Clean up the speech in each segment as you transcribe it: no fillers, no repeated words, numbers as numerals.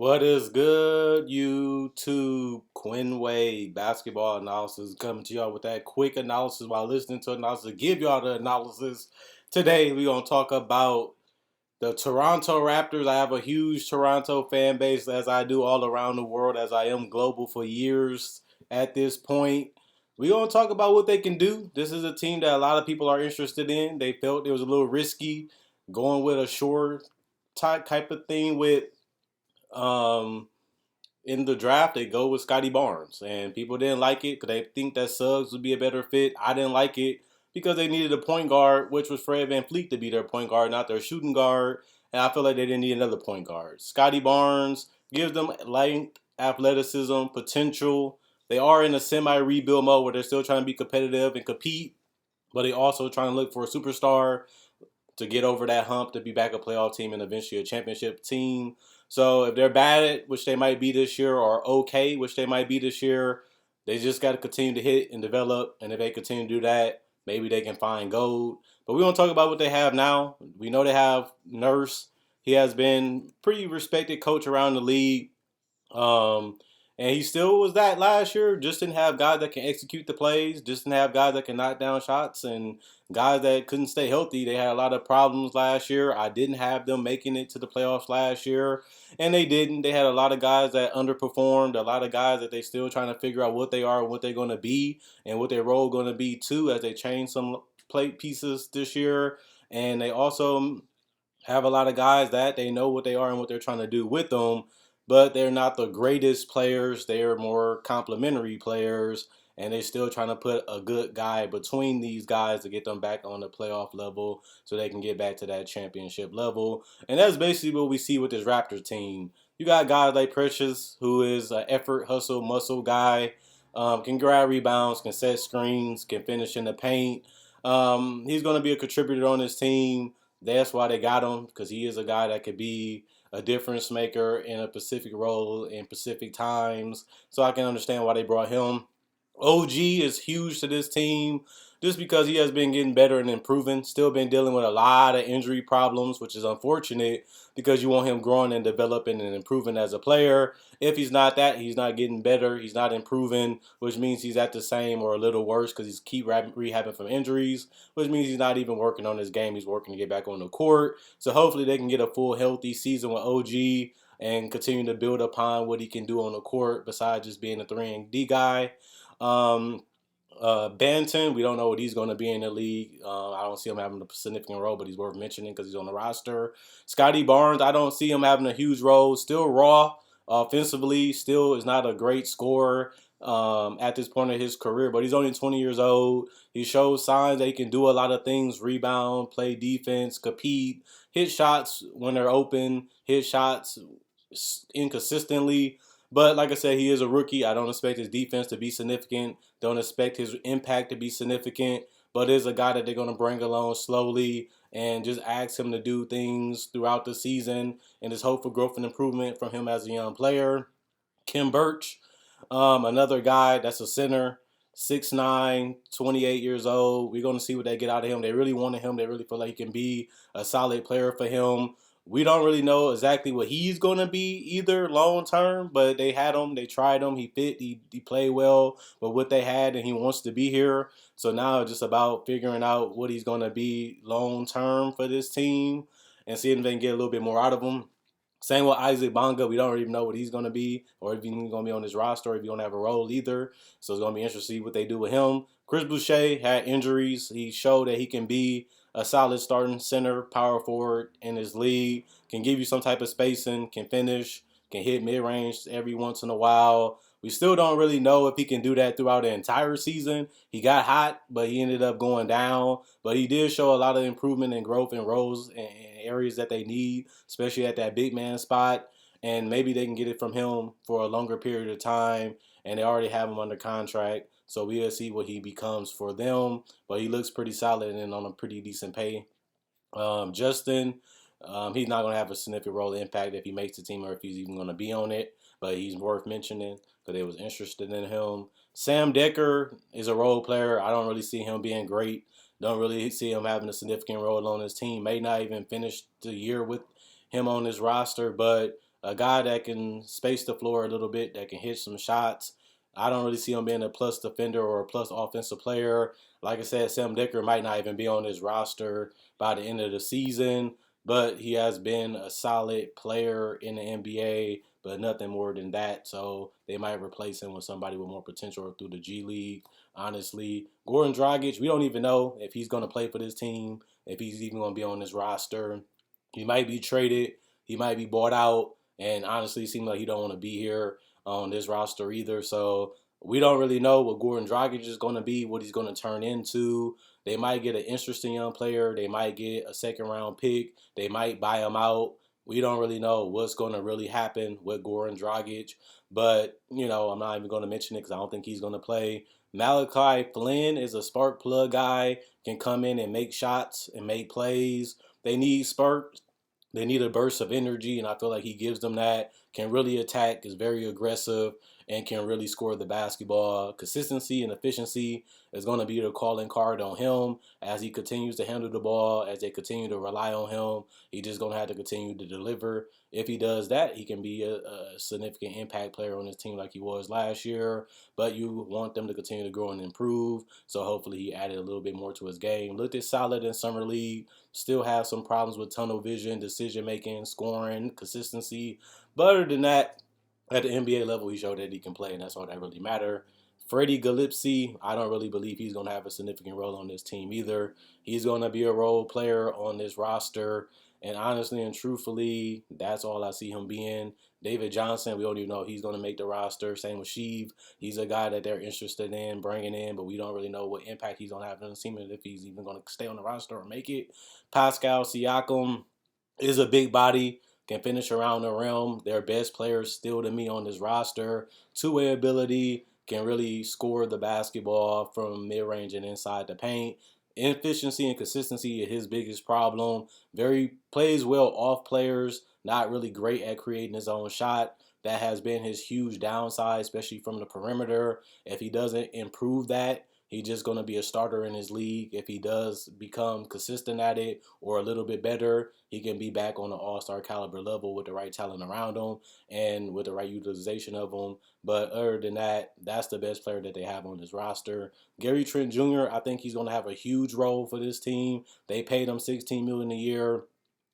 What is good, YouTube? Quinway basketball analysis coming to y'all with that quick analysis while listening to analysis. Give y'all the analysis. Today, we're going to talk about the Toronto Raptors. I have a huge Toronto fan base, as I do all around the world, as I am global for years at this point. We're going to talk about what they can do. This is a team that a lot of people are interested in. They felt it was a little risky going with a short type of thing with. Um, in the draft, they go with Scotty Barnes, and people didn't like it because they think that Suggs would be a better fit. I didn't like it because they needed a point guard, which was Fred VanVleet to be their point guard, not their shooting guard. And I feel like they didn't need another point guard. Scotty Barnes gives them length, athleticism, potential. They are in a semi-rebuild mode where they're still trying to be competitive and compete, but they also trying to look for a superstar to get over that hump to be back a playoff team and eventually a championship team. So if they're bad at, which they might be this year, or okay, which they might be this year, they just got to continue to hit and develop. And if they continue to do that, maybe they can find gold. But we want to talk about what they have now. We know they have Nurse. He has been pretty respected coach around the league. Um, and he still was that last year. Just didn't have guys that can execute the plays. Just didn't have guys that can knock down shots and guys that couldn't stay healthy. They had a lot of problems last year. I didn't have them making it to the playoffs last year, and they didn't. They had a lot of guys that underperformed. A lot of guys that they still trying to figure out what they are and what they're going to be and what their role going to be too as they change some plate pieces this year. And they also have a lot of guys that they know what they are and what they're trying to do with them, but they're not the greatest players. They're more complementary players, and they're still trying to put a good guy between these guys to get them back on the playoff level so they can get back to that championship level. And that's basically what we see with this Raptors team. You got guys like Precious, who is an effort, hustle, muscle guy, can grab rebounds, can set screens, can finish in the paint. He's going to be a contributor on this team. That's why they got him, because he is a guy that could be a difference maker in a specific role in specific times. So I can understand why they brought him. OG is huge to this team just because he has been getting better and improving. Still been dealing with a lot of injury problems, which is unfortunate because you want him growing and developing and improving as a player. If he's not that, he's not getting better. He's not improving, which means he's at the same or a little worse because he's keep rehabbing from injuries, which means he's not even working on his game. He's working to get back on the court. So hopefully they can get a full healthy season with OG and continue to build upon what he can do on the court besides just being a 3 and D guy. Um, Banton, we don't know what he's going to be in the league. I don't see him having a significant role, but he's worth mentioning because he's on the roster. Scotty Barnes, I don't see him having a huge role. Still raw offensively, still is not a great scorer at this point of his career, but he's only 20 years old. He shows signs that he can do a lot of things: rebound, play defense, compete, hit shots when they're open, hit shots inconsistently. But like I said, he is a rookie. I don't expect his defense to be significant. Don't expect his impact to be significant. But is a guy that they're going to bring along slowly and just ask him to do things throughout the season and just hope for growth and improvement from him as a young player. Kim Birch, another guy that's a center, 6'9", 28 years old. We're going to see what they get out of him. They really wanted him. They really feel like he can be a solid player for him. We don't really know exactly what he's going to be either long term, but they had him. They tried him. He fit. He played well with what they had, and he wants to be here. So now it's just about figuring out what he's going to be long term for this team and seeing if they can get a little bit more out of him. Same with Isaac Bonga. We don't even know what he's going to be or if he's going to be on this roster, or if he's going to have a role either. So it's going to be interesting to see what they do with him. Chris Boucher had injuries. He showed that he can be a solid starting center, power forward in his league, can give you some type of spacing, can finish, can hit mid-range every once in a while. We still don't really know if he can do that throughout the entire season. He got hot, but he ended up going down. But he did show a lot of improvement and growth in roles and areas that they need, especially at that big man spot. And maybe they can get it from him for a longer period of time. And they already have him under contract. So we'll see what he becomes for them. But he looks pretty solid and on a pretty decent pay. Justin, he's not going to have a significant role impact if he makes the team or if he's even going to be on it. But he's worth mentioning because they was interested in him. Sam Decker is a role player. I don't really see him being great. Don't really see him having a significant role on his team. May not even finish the year with him on his roster, but a guy that can space the floor a little bit, that can hit some shots. I don't really see him being a plus defender or a plus offensive player. Like I said, Sam Dekker might not even be on his roster by the end of the season, but he has been a solid player in the NBA, but nothing more than that. So they might replace him with somebody with more potential through the G League. Honestly, Goran Dragic, we don't even know if he's going to play for this team, if he's even going to be on this roster. He might be traded. He might be bought out. And honestly, it seems like he don't want to be here on this roster either. So we don't really know what Goran Dragic is going to be, what he's going to turn into. They might get an interesting young player. They might get a second round pick. They might buy him out. We don't really know what's going to really happen with Goran Dragic. But, I'm not even going to mention it because I don't think he's going to play. Malachi Flynn is a spark plug guy, can come in and make shots and make plays. They need sparks. They need a burst of energy, and I feel like he gives them that. Can really attack, is very aggressive, and can really score the basketball. Consistency and efficiency is going to be the calling card on him as he continues to handle the ball, as they continue to rely on him. He's just going to have to continue to deliver. If he does that, he can be a significant impact player on his team like he was last year. But you want them to continue to grow and improve. So hopefully he added a little bit more to his game. Looked at solid in summer league. Still have some problems with tunnel vision, decision making, scoring, consistency. But other than that, at the NBA level, he showed that he can play, and that's all that really matters. Freddy Gallipsy, I don't really believe he's going to have a significant role on this team either. He's going to be a role player on this roster. And honestly and truthfully, that's all I see him being. David Johnson, we don't even know if he's going to make the roster. Same with Sheev. He's a guy that they're interested in bringing in, but we don't really know what impact he's going to have on the team and if he's even going to stay on the roster or make it. Pascal Ciaco is a big body, can finish around the rim. Their best players still to me on this roster. Two-way ability, can really score the basketball from mid-range and inside the paint. Inefficiency and consistency is his biggest problem. Very plays well off players, not really great at creating his own shot. That has been his huge downside, especially from the perimeter. If he doesn't improve that, he's just going to be a starter in his league. If he does become consistent at it or a little bit better, he can be back on the all-star caliber level with the right talent around him and with the right utilization of him. But other than that, that's the best player that they have on this roster. Gary Trent Jr., I think he's going to have a huge role for this team. They paid him $16 million a year.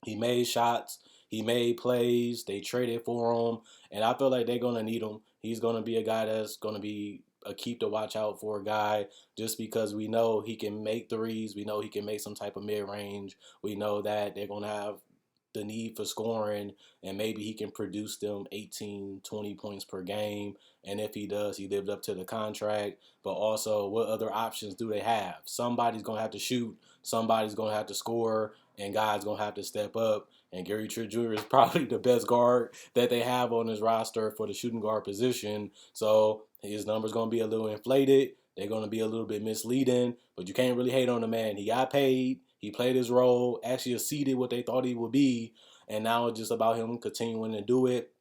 He made shots. He made plays. They traded for him. And I feel like they're going to need him. He's going to be a guy that's going to be a keep to watch out for guy just because we know he can make threes. We know he can make some type of mid-range. We know that they're going to have the need for scoring, and maybe he can produce them 18, 20 points per game. And if he does, he lived up to the contract. But also, what other options do they have? Somebody's going to have to shoot. Somebody's going to have to score, and guys going to have to step up. And Gary Trent Jr. is probably the best guard that they have on his roster for the shooting guard position. So his number's going to be a little inflated. They're going to be a little bit misleading, but you can't really hate on the man. He got paid. He played his role, actually exceeded what they thought he would be, and now it's just about him continuing to do it.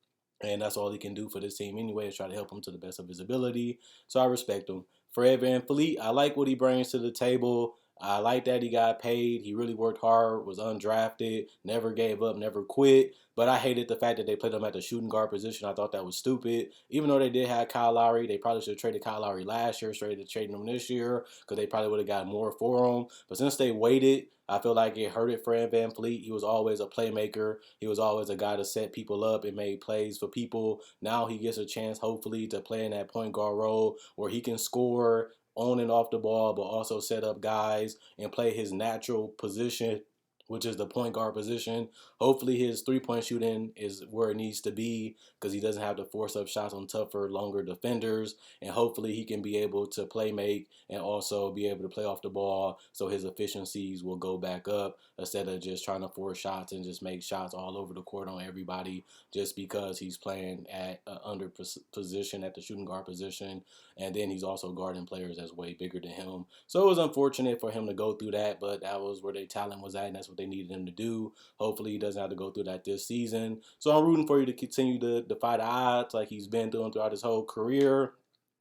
And that's all he can do for this team anyway, is try to help him to the best of his ability. So I respect him. Fred VanVleet, I like what he brings to the table. I like that he got paid. He really worked hard, was undrafted, never gave up, never quit. But I hated the fact that they put him at the shooting guard position. I thought that was stupid. Even though they did have Kyle Lowry, they probably should have traded Kyle Lowry last year, straight to trading him this year, because they probably would have got more for him. But since they waited, I feel like it hurted Fred VanVleet. He was always a playmaker. He was always a guy to set people up and made plays for people. Now he gets a chance, hopefully, to play in that point guard role where he can score on and off the ball, but also set up guys and play his natural position, which is the point guard position. Hopefully his three-point shooting is where it needs to be because he doesn't have to force up shots on tougher, longer defenders. And hopefully he can be able to play make and also be able to play off the ball so his efficiencies will go back up instead of just trying to force shots and just make shots all over the court on everybody just because he's playing at an under position at the shooting guard position. And then he's also guarding players that's way bigger than him. So it was unfortunate for him to go through that, but that was where their talent was at, and that's what they needed him to do. Hopefully he doesn't have to go through that this season. So I'm rooting for you to continue to defy the odds like he's been doing throughout his whole career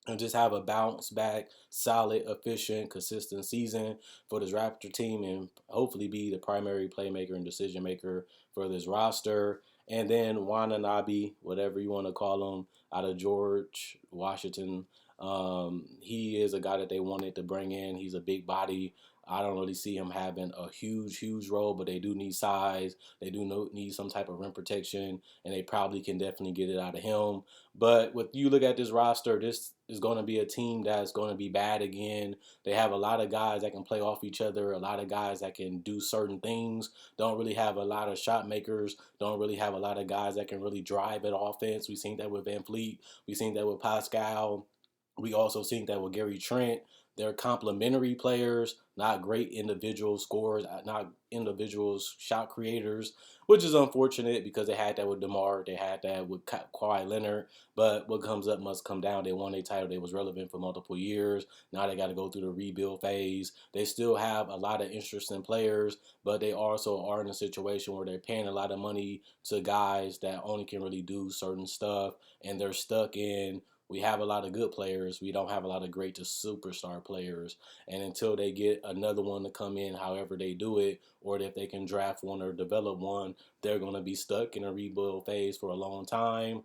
and just have a bounce back, solid, efficient, consistent season for this Raptor team and hopefully be the primary playmaker and decision maker for this roster. And then Wananabe, whatever you want to call him, out of George Washington. He is a guy that they wanted to bring in. He's a big body. I don't really see him having a huge role, but they do need size. They do need some type of rim protection, and they probably can definitely get it out of him. But with you look at this roster, this is going to be a team that's going to be bad again. They have a lot of guys that can play off each other, a lot of guys that can do certain things. Don't really have a lot of shot makers. Don't really have a lot of guys that can really drive at offense. We've seen that with Van Fleet. We've seen that with Pascal. We also seen that with Gary Trent. They're complementary players, not great individual scorers, not individual shot creators, which is unfortunate because they had that with DeMar, they had that with Kawhi Leonard. But what comes up must come down. They won a title. They was relevant for multiple years. Now they got to go through the rebuild phase. They still have a lot of interesting players, but they also are in a situation where they're paying a lot of money to guys that only can really do certain stuff, and they're stuck in. We have a lot of good players. We don't have a lot of great to superstar players. And until they get another one to come in, however they do it, or if they can draft one or develop one, they're going to be stuck in a rebuild phase for a long time,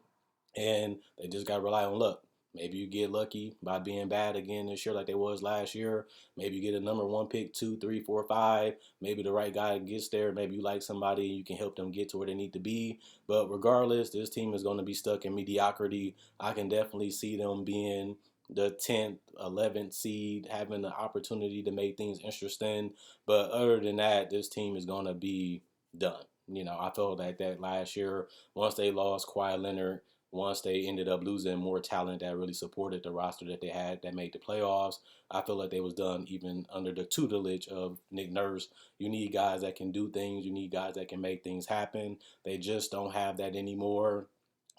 and they just got to rely on luck. Maybe you get lucky by being bad again this year like they was last year. Maybe you get a number one pick, 2, 3, 4, 5. Maybe the right guy gets there. Maybe you like somebody and you can help them get to where they need to be. But regardless, this team is going to be stuck in mediocrity. I can definitely see them being the 10th, 11th seed, having the opportunity to make things interesting. But other than that, this team is going to be done. I felt like that last year once they lost Kawhi Leonard, once they ended up losing more talent that really supported the roster that they had that made the playoffs, I feel like they was done even under the tutelage of Nick Nurse. You need guys that can do things. You need guys that can make things happen. They just don't have that anymore.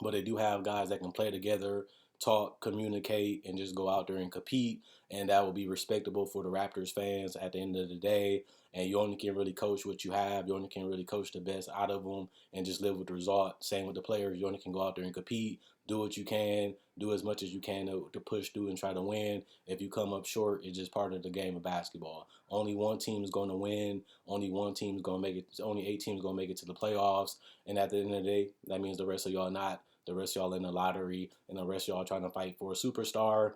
But they do have guys that can play together, talk, communicate, and just go out there and compete. And that will be respectable for the Raptors fans at the end of the day. And you only can really coach what you have. You only can really coach the best out of them and just live with the result. Same with the players. You only can go out there and compete, do what you can, do as much as you can to push through and try to win. If you come up short, it's just part of the game of basketball. Only one team is going to win. Only one team is going to make it. Only 8 teams going to make it to the playoffs. And at the end of the day, that means the rest of y'all not. The rest of y'all in the lottery, and the rest of y'all trying to fight for a superstar.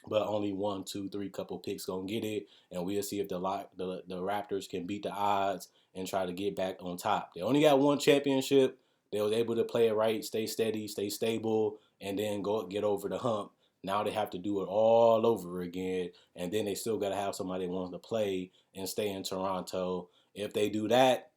But only 1, 2, 3 couple picks gonna get it, and we'll see if the Raptors can beat the odds and try to get back on top. They only got one championship. They was able to play it right, stay steady, stay stable, and then go get over the hump. Now they have to do it all over again, and then they still got to have somebody that wants to play and stay in Toronto. If they do that,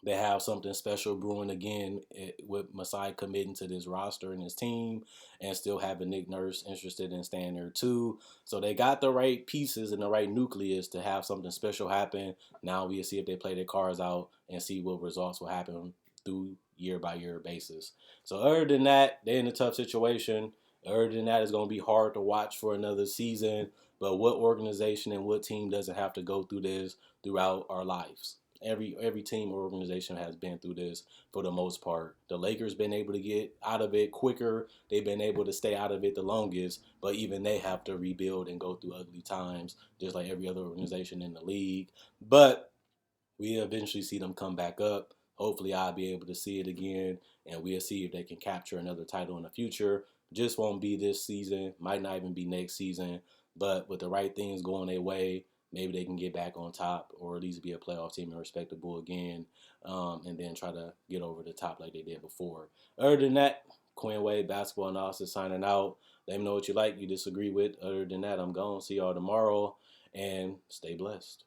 they have something special brewing again with Masai committing to this roster and his team, and still having Nick Nurse interested in staying there too. So they got the right pieces and the right nucleus to have something special happen. Now we'll see if they play their cards out and see what results will happen through year by year basis. So other than that, they're in a tough situation. Other than that, it's going to be hard to watch for another season. But what organization and what team doesn't have to go through this throughout our lives? Every team or organization has been through this for the most part. The Lakers been able to get out of it quicker. They've been able to stay out of it the longest, but even they have to rebuild and go through ugly times, just like every other organization in the league. But we eventually see them come back up. Hopefully, I'll be able to see it again, and we'll see if they can capture another title in the future. Just won't be this season, might not even be next season, but with the right things going their way, maybe they can get back on top or at least be a playoff team and respectable again, and then try to get over the top like they did before. Other than that, Quinn Wade, basketball analysis signing out. Let me know what you like, you disagree with. Other than that, I'm gone. See y'all tomorrow, and stay blessed.